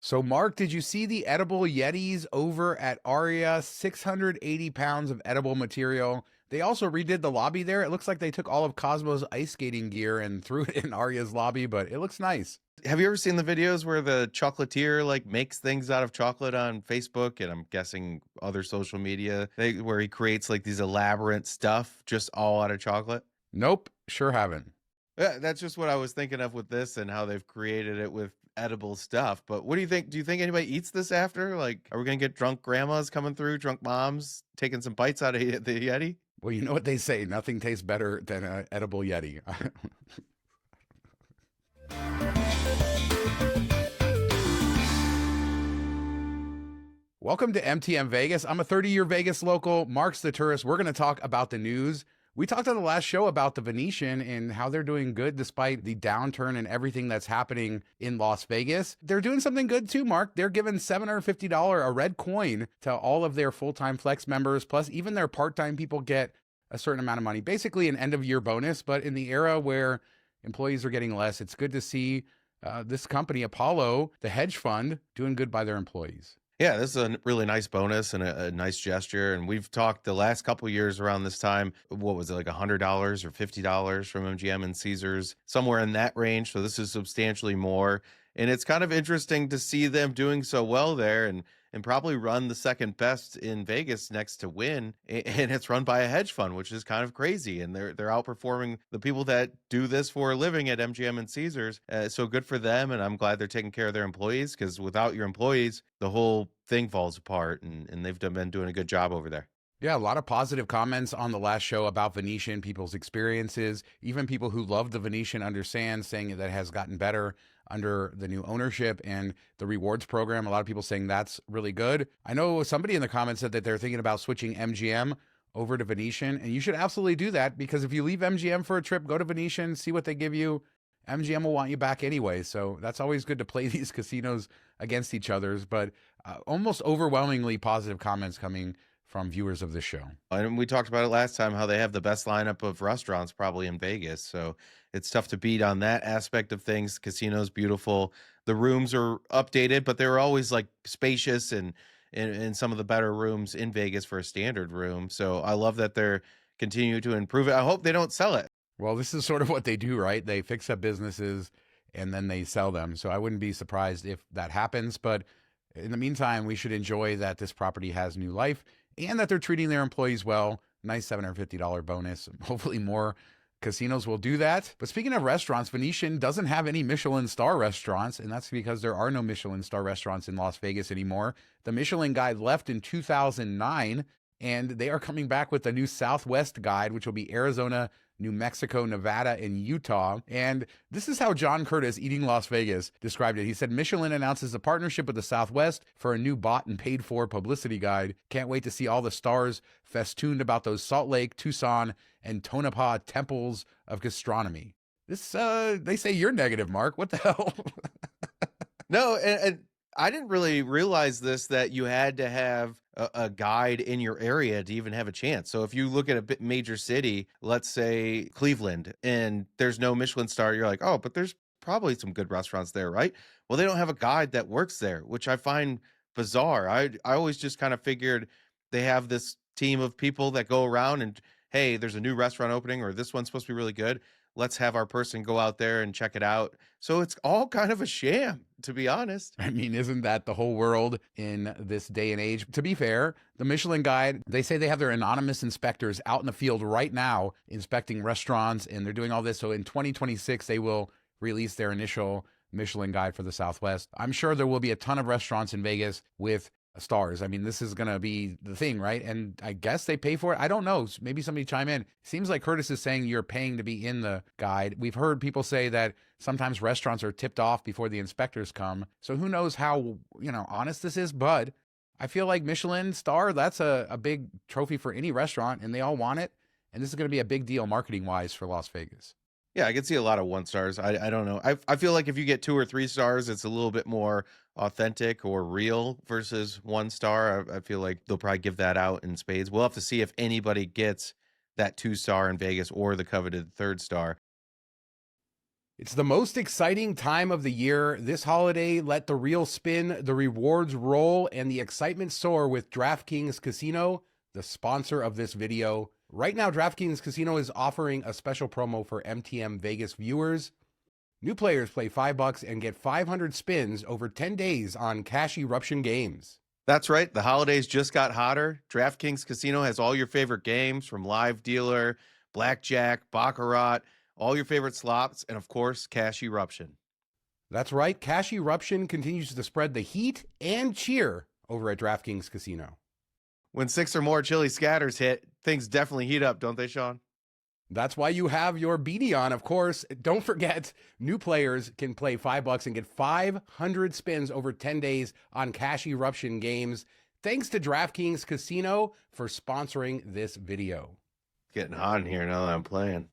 So, Mark, did you see the edible Yetis over at Aria? 680 pounds of edible material. They also redid the lobby there. It looks like they took all of Cosmo's ice skating gear and threw it in Aria's lobby, but it looks nice. Have you ever seen the videos where the chocolatier like makes things out of chocolate on Facebook and I'm guessing other social media, where he creates like these elaborate stuff just all out of chocolate? Nope, sure haven't. Yeah, that's just what I was thinking of with this and how they've created it with edible stuff. But what do you think? Do you think anybody eats this after? Like, are we gonna get drunk grandmas coming through, drunk moms taking some bites out of the Yeti? Well, you know what they say, nothing tastes better than an edible Yeti. Welcome to MTM Vegas. I'm a 30-year Vegas local. Mark's the tourist. We're going to talk about the news. We talked on the last show about the Venetian and how they're doing good despite the downturn and everything that's happening in Las Vegas. They're doing something good too, Mark. They're giving $750 a red coin to all of their full-time flex members, plus even their part-time people get a certain amount of money, basically an end-of-year bonus. But in the era where employees are getting less, it's good to see this company, Apollo, the hedge fund, doing good by their employees. Yeah, this is a really nice bonus and a nice gesture. And we've talked the last couple of years around this time. What was it, like $100 or $50 from MGM and Caesars, somewhere in that range. So this is substantially more. And it's kind of interesting to see them doing so well there and probably run the second best in Vegas next to Wynn. And it's run by a hedge fund, which is kind of crazy. And they're outperforming the people that do this for a living at MGM and Caesars. So good for them. And I'm glad they're taking care of their employees, because without your employees, the whole thing falls apart. And they've been doing a good job over there. Yeah, a lot of positive comments on the last show about Venetian, people's experiences, even people who loved the Venetian understand, saying that it has gotten better under the new ownership and the rewards program. A lot of people saying that's really good. I know somebody in the comments said that they're thinking about switching MGM over to Venetian, and you should absolutely do that, because if you leave MGM for a trip, go to Venetian, see what they give you. MGM will want you back anyway, so that's always good to play these casinos against each other's, but almost overwhelmingly positive comments coming from viewers of this show. And we talked about it last time, how they have the best lineup of restaurants probably in Vegas. So it's tough to beat on that aspect of things. Casino's beautiful. The rooms are updated, but they're always like spacious and in some of the better rooms in Vegas for a standard room. So I love that they're continuing to improve it. I hope they don't sell it. Well, this is sort of what they do, right? They fix up businesses and then they sell them. So I wouldn't be surprised if that happens. But in the meantime, we should enjoy that this property has new life and that they're treating their employees well. Nice $750 bonus. Hopefully more casinos will do that. But speaking of restaurants, Venetian doesn't have any Michelin star restaurants, and that's because there are no Michelin star restaurants in Las Vegas anymore. The Michelin Guide left in 2009, and they are coming back with a new Southwest Guide, which will be Arizona, New Mexico, Nevada, and Utah. And this is how John Curtis, Eating Las Vegas, described it. He said, Michelin announces a partnership with the Southwest for a new bought and paid for publicity guide. Can't wait to see all the stars festooned about those Salt Lake, Tucson, and Tonopah temples of gastronomy. This, they say you're negative, Mark. What the hell? No, and I didn't really realize this, that you had to have a guide in your area to even have a chance. So if you look at a major city, let's say Cleveland, and there's no Michelin star, you're like, oh, but there's probably some good restaurants there, right? Well, they don't have a guide that works there, which I find bizarre. I always just kind of figured they have this team of people that go around and, hey, there's a new restaurant opening, or this one's supposed to be really good. Let's have our person go out there and check it out. So it's all kind of a sham, to be honest. I mean, isn't that the whole world in this day and age? To be fair, the Michelin Guide, they say they have their anonymous inspectors out in the field right now inspecting restaurants, and they're doing all this. So in 2026, they will release their initial Michelin Guide for the Southwest. I'm sure there will be a ton of restaurants in Vegas with stars. I mean, this is going to be the thing, right? And I guess they pay for it. I don't know. Maybe somebody chime in. Seems like Curtis is saying you're paying to be in the guide. We've heard people say that sometimes restaurants are tipped off before the inspectors come. So who knows how, honest this is, but I feel like Michelin star, that's a big trophy for any restaurant and they all want it. And this is going to be a big deal marketing wise for Las Vegas. Yeah, I can see a lot of 1 stars. I don't know. I feel like if you get 2 or 3 stars, it's a little bit more authentic or real versus 1 star. I feel like they'll probably give that out in spades. We'll have to see if anybody gets that 2 star in Vegas or the coveted 3rd star. It's the most exciting time of the year. This holiday, let the reel spin, the rewards roll, and the excitement soar with DraftKings Casino, the sponsor of this video. Right now, DraftKings Casino is offering a special promo for MTM Vegas viewers. New players play $5 and get 500 spins over 10 days on Cash Eruption games. That's right. The holidays just got hotter. DraftKings Casino has all your favorite games from live dealer, blackjack, baccarat, all your favorite slots, and of course, Cash Eruption. That's right. Cash Eruption continues to spread the heat and cheer over at DraftKings Casino. When 6 or more chili scatters hit, things definitely heat up, don't they, Sean? That's why you have your beanie on, of course. Don't forget, new players can play $5 and get 500 spins over 10 days on Cash Eruption games. Thanks to DraftKings Casino for sponsoring this video. Getting hot in here now that I'm playing.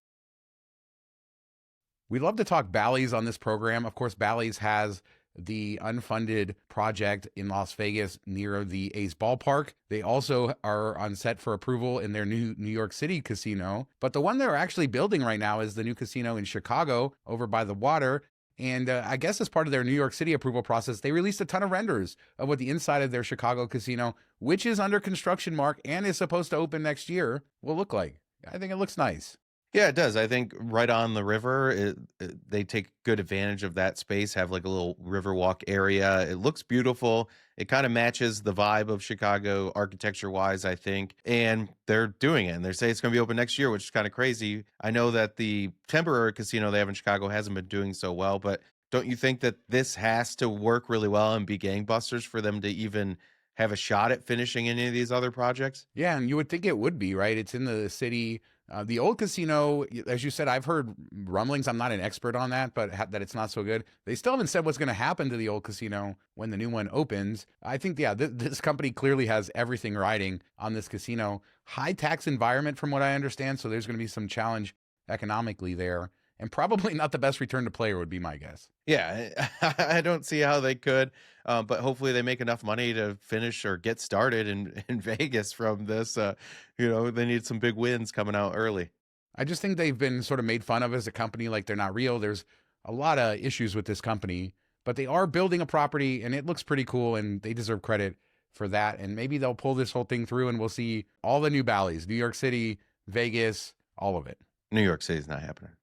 We love to talk Bally's on this program. Of course, Bally's has the unfunded project in Las Vegas near the A's ballpark. They also are on set for approval in their new New York City casino. But the one they're actually building right now is the new casino in Chicago over by the water. And I guess as part of their New York City approval process, they released a ton of renders of what the inside of their Chicago casino, which is under construction, Mark, and is supposed to open next year, will look like. I think it looks nice. Yeah, it does. I think right on the river, they take good advantage of that space, have like a little river walk area. It looks beautiful. It kind of matches the vibe of Chicago architecture-wise, I think. And they're doing it. And they say it's going to be open next year, which is kind of crazy. I know that the temporary casino they have in Chicago hasn't been doing so well, but don't you think that this has to work really well and be gangbusters for them to even have a shot at finishing any of these other projects? Yeah, and you would think it would be, right? It's in the city. The old casino, as you said, I've heard rumblings. I'm not an expert on that, but that it's not so good. They still haven't said what's going to happen to the old casino when the new one opens. I think, yeah, this company clearly has everything riding on this casino. High tax environment, from what I understand, so there's going to be some challenge economically there. And probably not the best return to player would be my guess. Yeah, I don't see how they could, but hopefully they make enough money to finish or get started in Vegas from this. They need some big wins coming out early. I just think they've been sort of made fun of as a company, like they're not real. There's a lot of issues with this company, but they are building a property and it looks pretty cool and they deserve credit for that. And maybe they'll pull this whole thing through and we'll see all the new Bally's, New York City, Vegas, all of it. New York City's not happening.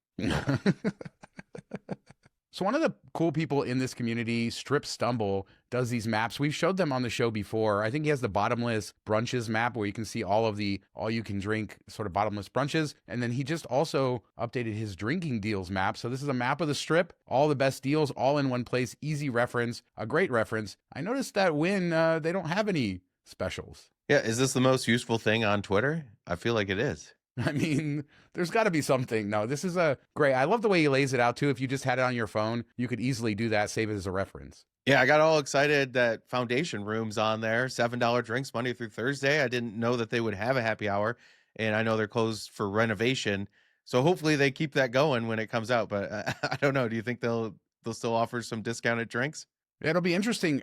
So one of the cool people in this community, Strip Stumble, does these maps. We've showed them on the show before. I think he has the bottomless brunches map where you can see all of the all you can drink sort of bottomless brunches. And then he just also updated his drinking deals map. So this is a map of the Strip, all the best deals, all in one place, easy reference, a great reference. I noticed that Wynn, they don't have any specials. Yeah, is this the most useful thing on Twitter? I feel like it is. I mean, there's got to be something. No, this is a great. I love the way he lays it out too. If you just had it on your phone, you could easily do that, save it as a reference. Yeah, I got all excited that Foundation Room's on there. $7 drinks Monday through Thursday. I didn't know that they would have a happy hour, and I know they're closed for renovation. So hopefully they keep that going when it comes out. But I don't know. Do you think they'll still offer some discounted drinks? It'll be interesting.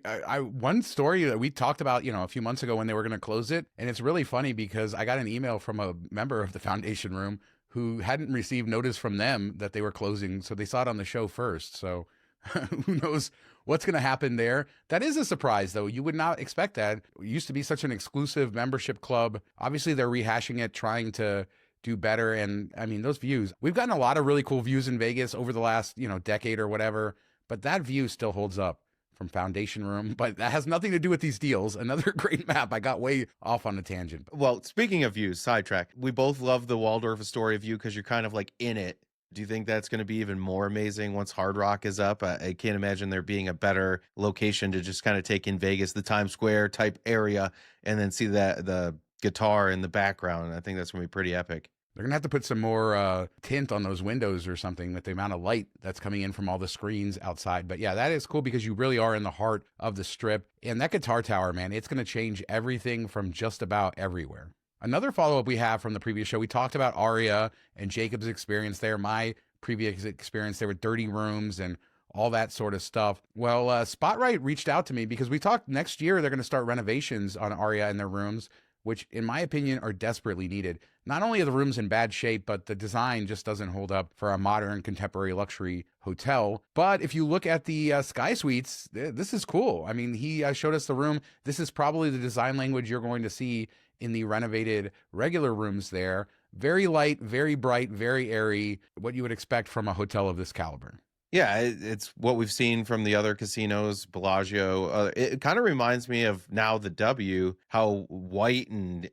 One story that we talked about, a few months ago when they were going to close it. And it's really funny because I got an email from a member of the Foundation Room who hadn't received notice from them that they were closing. So they saw it on the show first. So who knows what's going to happen there. That is a surprise, though. You would not expect that. It used to be such an exclusive membership club. Obviously, they're rehashing it, trying to do better. And I mean, those views, we've gotten a lot of really cool views in Vegas over the last, decade or whatever. But that view still holds up from Foundation Room, but that has nothing to do with these deals. Another great map. I got way off on a tangent. Well, speaking of views, sidetrack, we both love the Waldorf Astoria view because you're kind of like in it. Do you think that's going to be even more amazing once Hard Rock is up? I can't imagine there being a better location to just kind of take in Vegas, the Times Square type area, and then see the guitar in the background. I think that's going to be pretty epic. They're going to have to put some more tint on those windows or something with the amount of light that's coming in from all the screens outside. But yeah, that is cool because you really are in the heart of the Strip. And that guitar tower, man, it's going to change everything from just about everywhere. Another follow-up we have from the previous show, we talked about Aria and Jacob's experience there, my previous experience there with dirty rooms and all that sort of stuff. Well, Spotlight reached out to me because we talked next year they're going to start renovations on Aria and their rooms. which in my opinion are desperately needed. Not only are the rooms in bad shape, but the design just doesn't hold up for a modern contemporary luxury hotel. But if you look at the Sky Suites, this is cool. I mean, he showed us the room. This is probably the design language you're going to see in the renovated regular rooms there. Very light, very bright, very airy, what you would expect from a hotel of this caliber. Yeah, it's what we've seen from the other casinos, Bellagio. It kind of reminds me of now the W, how white and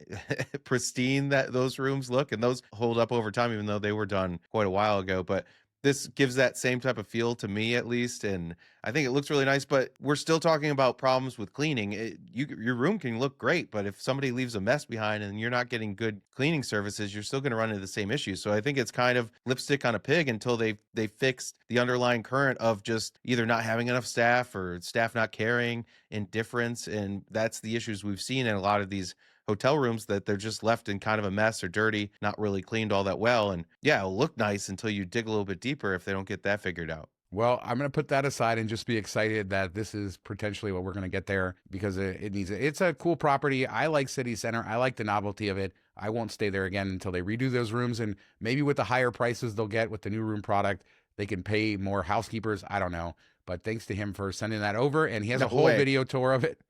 pristine that those rooms look, and those hold up over time, even though they were done quite a while ago. But this gives that same type of feel to me, at least, and I think it looks really nice. But we're still talking about problems with cleaning. Your room can look great, but if somebody leaves a mess behind and you're not getting good cleaning services, you're still going to run into the same issues. So I think it's kind of lipstick on a pig until they fixed the underlying current of just either not having enough staff or staff not caring, indifference, and that's the issues we've seen in a lot of these hotel rooms, that they're just left in kind of a mess or dirty, not really cleaned all that well. And yeah, it'll look nice until you dig a little bit deeper if they don't get that figured out. Well, I'm going to put that aside and just be excited that this is potentially what we're going to get there, because it needs it. It's a cool property. I like City Center. I like the novelty of it. I won't stay there again until they redo those rooms, and maybe with the higher prices they'll get with the new room product, they can pay more housekeepers. I don't know. But thanks to him for sending that over, and he has a whole video tour of it.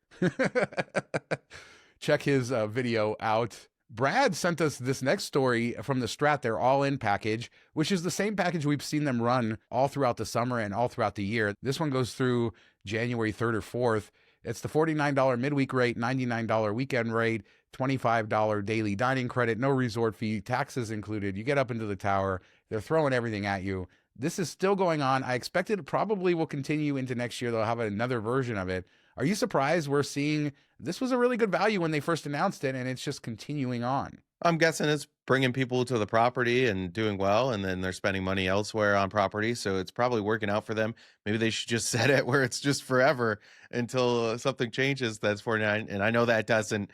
Check his video out. Brad sent us this next story from the Strat, their all-in package, which is the same package we've seen them run all throughout the summer and all throughout the year. This one goes through January 3rd or 4th. It's the $49 midweek rate, $99 weekend rate, $25 daily dining credit, no resort fee, taxes included. You get up into the tower. They're throwing everything at you. This is still going on. I expect it probably will continue into next year. They'll have another version of it. Are you surprised we're seeing this was a really good value when they first announced it, and it's just continuing on? I'm guessing it's bringing people to the property and doing well, and then they're spending money elsewhere on property, so it's probably working out for them. Maybe they should just set it where it's just forever until something changes that's 49. And I know that doesn't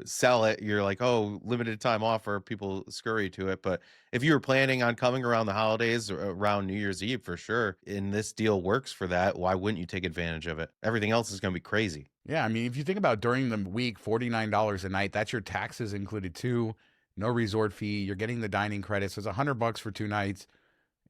sell it. You're like, oh, limited time offer, people scurry to it. But if you were planning on coming around the holidays or around New Year's Eve, for sure, and this deal works for that, why wouldn't you take advantage of it? Everything else is going to be crazy. Yeah, I mean, if you think about during the week, $49 a night, that's your taxes included too. No resort fee. You're getting the dining credits. So it's $100 for 2 nights.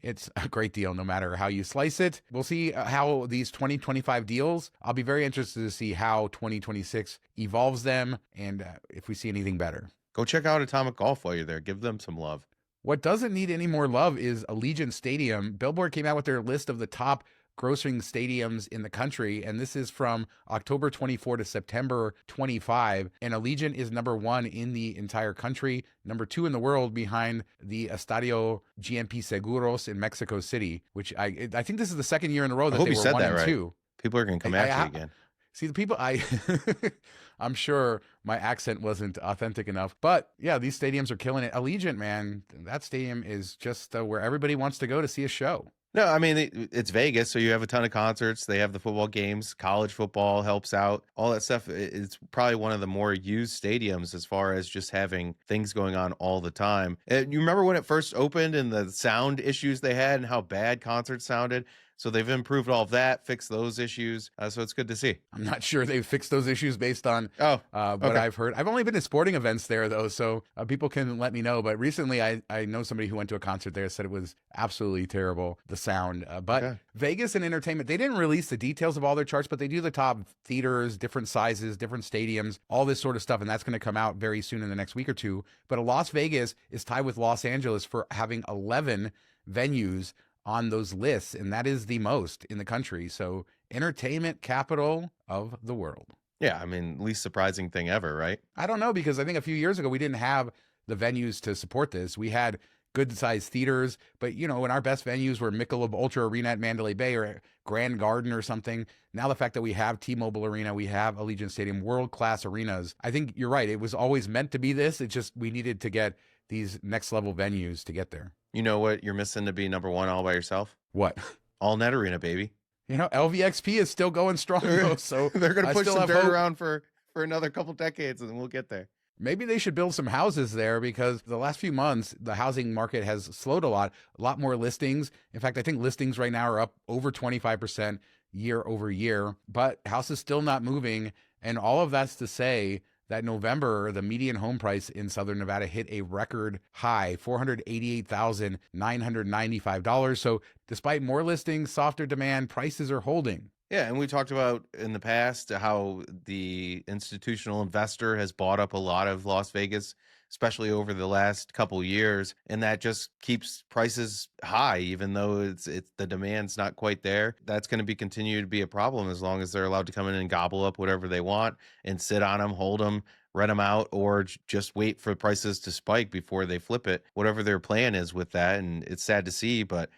It's a great deal no matter how you slice it. We'll see how these 2025 deals, I'll be very interested to see how 2026 evolves them and if we see anything better. Go check out Atomic Golf while you're there. Give them some love. What doesn't need any more love is Allegiant Stadium. Billboard came out with their list of the top grossing stadiums in the country, and this is from October 24 to September 25, and Allegiant is number 1 in the entire country, number 2 in the world behind the Estadio GMP Seguros in Mexico City, which I think this is the second year in a row that they were 1 and 2. People are going to come after you again. See, the people, I'm sure my accent wasn't authentic enough, but yeah, these stadiums are killing it. Allegiant, man, that stadium is just where everybody wants to go to see a show. No, I mean, it's Vegas, so you have a ton of concerts. They have the football games. College football helps out. All that stuff. It's probably one of the more used stadiums as far as just having things going on all the time. And you remember when it first opened and the sound issues they had and how bad concerts sounded? So they've improved all of that, fixed those issues. So it's good to see. I'm not sure they've fixed those issues based on what okay. I've heard. I've only been to sporting events there, though, so people can let me know. But recently, I know somebody who went to a concert there said it was absolutely terrible, the sound. But okay. Vegas and entertainment, they didn't release the details of all their charts, but they do the top theaters, different sizes, different stadiums, all this sort of stuff. And that's going to come out very soon in the next week or two. But Las Vegas is tied with Los Angeles for having 11 venues on those lists, and that is the most in the country. So entertainment capital of the world. Yeah, I mean, least surprising thing ever, right? I don't know, because I think a few years ago we didn't have the venues to support this. We had good-sized theaters, but you know, when our best venues were Michelob Ultra Arena at Mandalay Bay or Grand Garden or something. Now the fact that we have T-Mobile Arena, we have Allegiant Stadium, world-class arenas. I think you're right. It was always meant to be this. It's just we needed to get these next-level venues to get there. You know what you're missing to be number 1 all by yourself? What? All Net Arena, baby. You know, LVXP is still going strong, though, so they're going to push some dirt around for another couple decades, and we'll get there. Maybe they should build some houses there, because the last few months, the housing market has slowed a lot more listings. In fact, I think listings right now are up over 25% year over year, but houses still not moving. And all of that's to say that November, the median home price in Southern Nevada hit a record high, $488,995. So despite more listings, softer demand, prices are holding. Yeah, and we talked about in the past how the institutional investor has bought up a lot of Las Vegas, especially over the last couple years, and that just keeps prices high, even though it's the demand's not quite there. That's going to be continue to be a problem as long as they're allowed to come in and gobble up whatever they want and sit on them, hold them, rent them out, or just wait for prices to spike before they flip it, whatever their plan is with that. And it's sad to see, but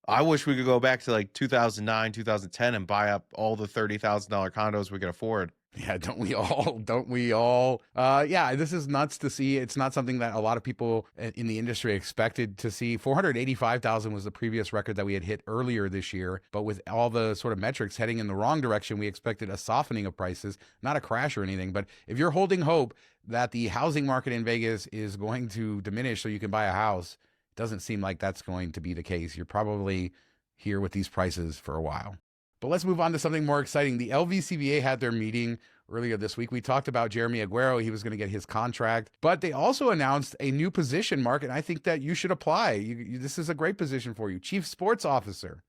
I wish we could go back to like 2009, 2010 and buy up all the $30,000 condos we could afford. Yeah, don't we all? Don't we all? Yeah, this is nuts to see. It's not something that a lot of people in the industry expected to see. 485,000 was the previous record that we had hit earlier this year. But with all the sort of metrics heading in the wrong direction, we expected a softening of prices, not a crash or anything. But if you're holding hope that the housing market in Vegas is going to diminish so you can buy a house, it doesn't seem like that's going to be the case. You're probably here with these prices for a while. But let's move on to something more exciting. The LVCVA had their meeting earlier this week. We talked about Jeremy Aguero. He was going to get his contract, but they also announced a new position, Mark, and I think that you should apply. This is a great position for you, Chief Sports Officer.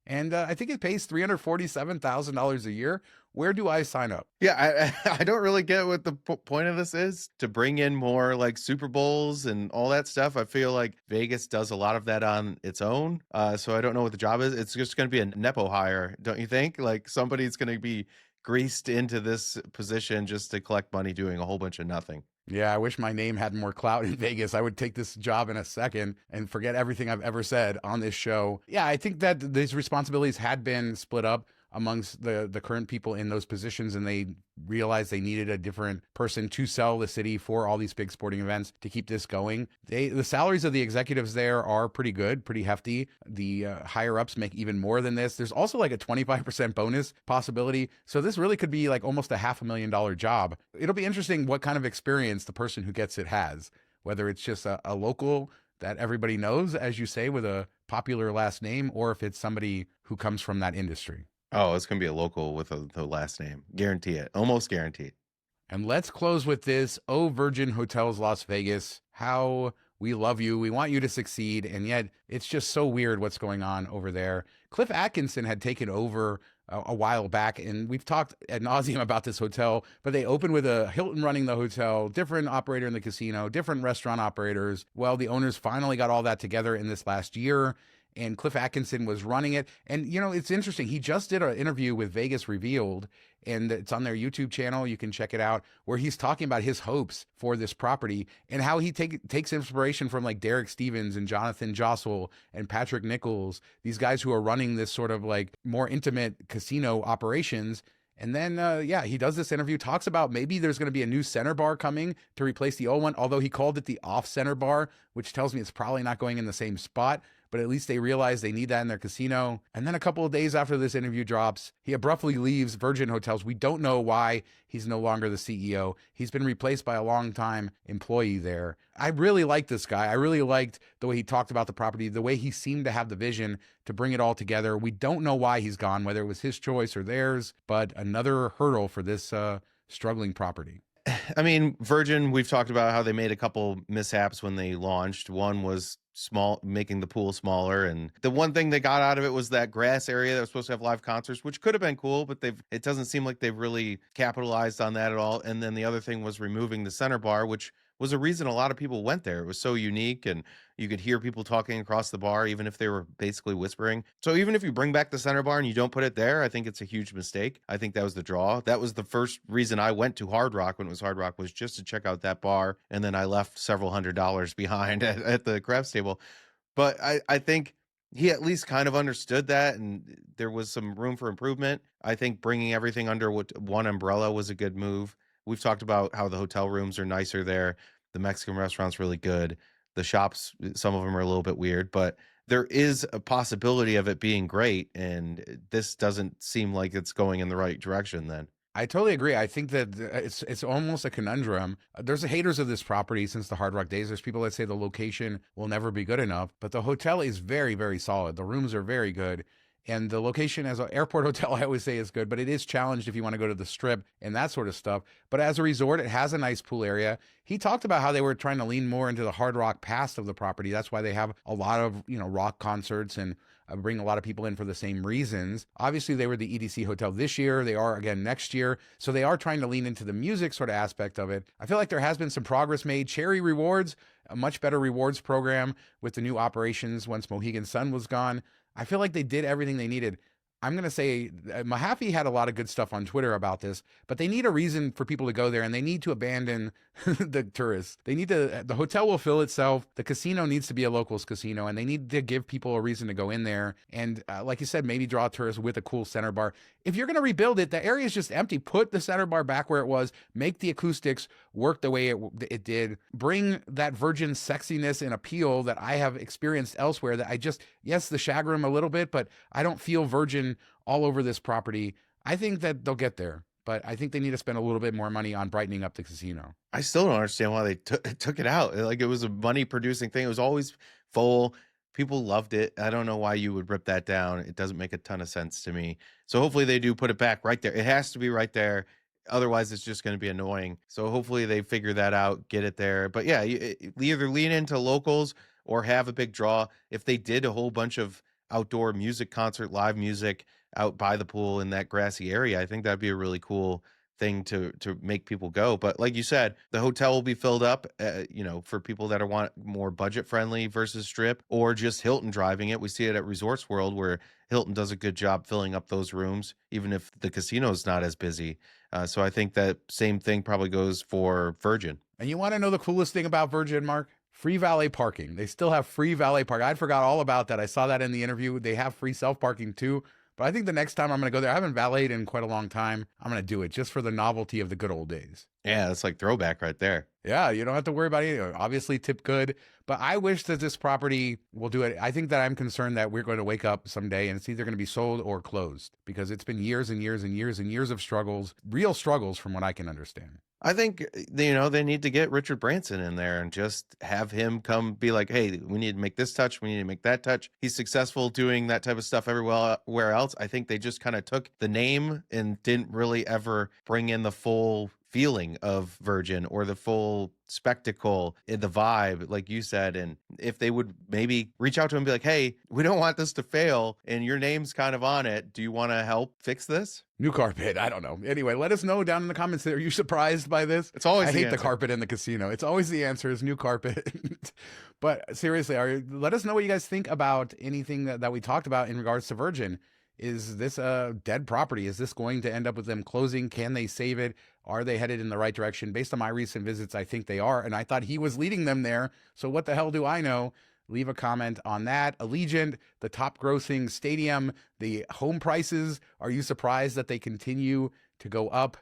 And I think it pays $347,000 a year. Where do I sign up? Yeah, I don't really get what the point of this is, to bring in more like Super Bowls and all that stuff. I feel like Vegas does a lot of that on its own. So I don't know what the job is. It's just going to be a Nepo hire, don't you think? Like somebody's going to be greased into this position just to collect money doing a whole bunch of nothing. Yeah, I wish my name had more clout in Vegas. I would take this job in a second and forget everything I've ever said on this show. Yeah, I think that these responsibilities had been split up amongst the current people in those positions, and they realized they needed a different person to sell the city for all these big sporting events to keep this going. The salaries of the executives there are pretty good, pretty hefty. The higher ups make even more than this. There's also like a 25% bonus possibility. So this really could be like almost a $500,000 job. It'll be interesting what kind of experience the person who gets it has, whether it's just a local that everybody knows, as you say, with a popular last name, or if it's somebody who comes from that industry. Oh, it's going to be a local with the last name. Guarantee it. Almost guaranteed. And let's close with this. Oh, Virgin Hotels Las Vegas, how we love you. We want you to succeed. And yet it's just so weird what's going on over there. Cliff Atkinson had taken over a while back, and we've talked ad nauseum about this hotel, but they opened with a Hilton running the hotel, different operator in the casino, different restaurant operators. Well, the owners finally got all that together in this last year, and Cliff Atkinson was running it. And, you know, it's interesting. He just did an interview with Vegas Revealed, and it's on their YouTube channel. You can check it out, where he's talking about his hopes for this property and how he takes inspiration from like Derek Stevens and Jonathan Jossel and Patrick Nichols, these guys who are running this sort of like more intimate casino operations. And then, he does this interview, talks about maybe there's going to be a new center bar coming to replace the old one, although he called it the off center bar, which tells me it's probably not going in the same spot. But at least they realize they need that in their casino. And then a couple of days after this interview drops, he abruptly leaves Virgin Hotels. We don't know why he's no longer the CEO. He's been replaced by a longtime employee there. I really liked this guy. I really liked the way he talked about the property, the way he seemed to have the vision to bring it all together. We don't know why he's gone, whether it was his choice or theirs, but another hurdle for this struggling property. I mean, Virgin, we've talked about how they made a couple mishaps when they launched. One was making the pool smaller, and the one thing they got out of it was that grass area that was supposed to have live concerts, which could have been cool, but it doesn't seem like they've really capitalized on that at all. And then the other thing was removing the center bar, which was a reason a lot of people went there. It was so unique, and you could hear people talking across the bar, even if they were basically whispering. So even if you bring back the center bar and you don't put it there, I think it's a huge mistake. I think that was the draw. That was the first reason I went to Hard Rock when it was Hard Rock, was just to check out that bar. And then I left several $100s behind at the craps table. But I think he at least kind of understood that, and there was some room for improvement. I think bringing everything under one umbrella was a good move. We've talked about how the hotel rooms are nicer there. The Mexican restaurant's really good. The shops, some of them are a little bit weird, but there is a possibility of it being great. And this doesn't seem like it's going in the right direction then. I totally agree. I think that it's almost a conundrum. There's haters of this property since the Hard Rock days. There's people that say the location will never be good enough, but the hotel is very, very solid. The rooms are very good. And the location as an airport hotel, I always say is good, but it is challenged if you want to go to the Strip and that sort of stuff. But as a resort, it has a nice pool area. He talked about how they were trying to lean more into the hard rock past of the property. That's why they have a lot of, rock concerts and bring a lot of people in for the same reasons. Obviously, they were the EDC hotel this year. They are again next year. So they are trying to lean into the music sort of aspect of it. I feel like there has been some progress made. Cherry Rewards, a much better rewards program with the new operations once Mohegan Sun was gone. I feel like they did everything they needed. I'm going to say Mahaffey had a lot of good stuff on Twitter about this, but they need a reason for people to go there, and they need to abandon the tourists. The hotel will fill itself. The casino needs to be a locals casino, and they need to give people a reason to go in there. And like you said, maybe draw tourists with a cool center bar. If you're going to rebuild it, the area is just empty. Put the center bar back where it was. Make the acoustics work the way it did. Bring that Virgin sexiness and appeal that I have experienced elsewhere that yes, the shag room a little bit, but I don't feel Virgin all over this property. I think that they'll get there, but I think they need to spend a little bit more money on brightening up the casino. I still don't understand why they took it out. Like, it was a money producing thing. It was always full. People loved it. I don't know why you would rip that down. It doesn't make a ton of sense to me. So hopefully they do put it back right there. It has to be right there. Otherwise, it's just going to be annoying. So hopefully they figure that out, get it there. But yeah, either lean into locals or have a big draw. If they did a whole bunch of outdoor music concert, live music out by the pool in that grassy area, I think that'd be a really cool thing to make people go. But like you said, the hotel will be filled up, for people that want more budget friendly versus Strip, or just Hilton driving it. We see it at Resorts World where Hilton does a good job filling up those rooms, even if the casino's not as busy. So I think that same thing probably goes for Virgin. And you want to know the coolest thing about Virgin, Mark? Free valet parking. They still have free valet parking. I forgot all about that. I saw that in the interview. They have free self-parking too. But I think the next time I'm going to go there, I haven't valeted in quite a long time. I'm going to do it just for the novelty of the good old days. Yeah, that's like throwback right there. Yeah, you don't have to worry about it. Obviously, tip good. But I wish that this property will do it. I think that I'm concerned that we're going to wake up someday and it's either going to be sold or closed, because it's been years and years and years and years of struggles, real struggles from what I can understand. I think, they need to get Richard Branson in there and just have him come be like, hey, we need to make this touch. We need to make that touch. He's successful doing that type of stuff everywhere else. I think they just kind of took the name and didn't really ever bring in the full feeling of Virgin or the full spectacle, the vibe, like you said. And if they would maybe reach out to him and be like, hey, we don't want this to fail and your name's kind of on it. Do you want to help fix this? New carpet. I don't know. Anyway, let us know down in the comments. Are you surprised by this? It's always I hate the carpet in the casino. It's always the answer is new carpet. But seriously, let us know what you guys think about anything that we talked about in regards to Virgin. Is this a dead property? Is this going to end up with them closing? Can they save it? Are they headed in the right direction? Based on my recent visits, I think they are. And I thought he was leading them there. So what the hell do I know? Leave a comment on that. Allegiant, the top grossing stadium, the home prices. Are you surprised that they continue to go up?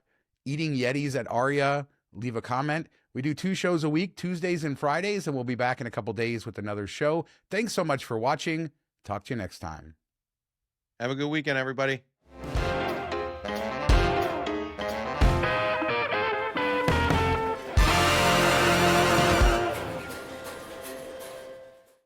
Eating Yetis at Aria. Leave a comment. We do 2 shows a week, Tuesdays and Fridays, and we'll be back in a couple days with another show. Thanks so much for watching. Talk to you next time. Have a good weekend, everybody.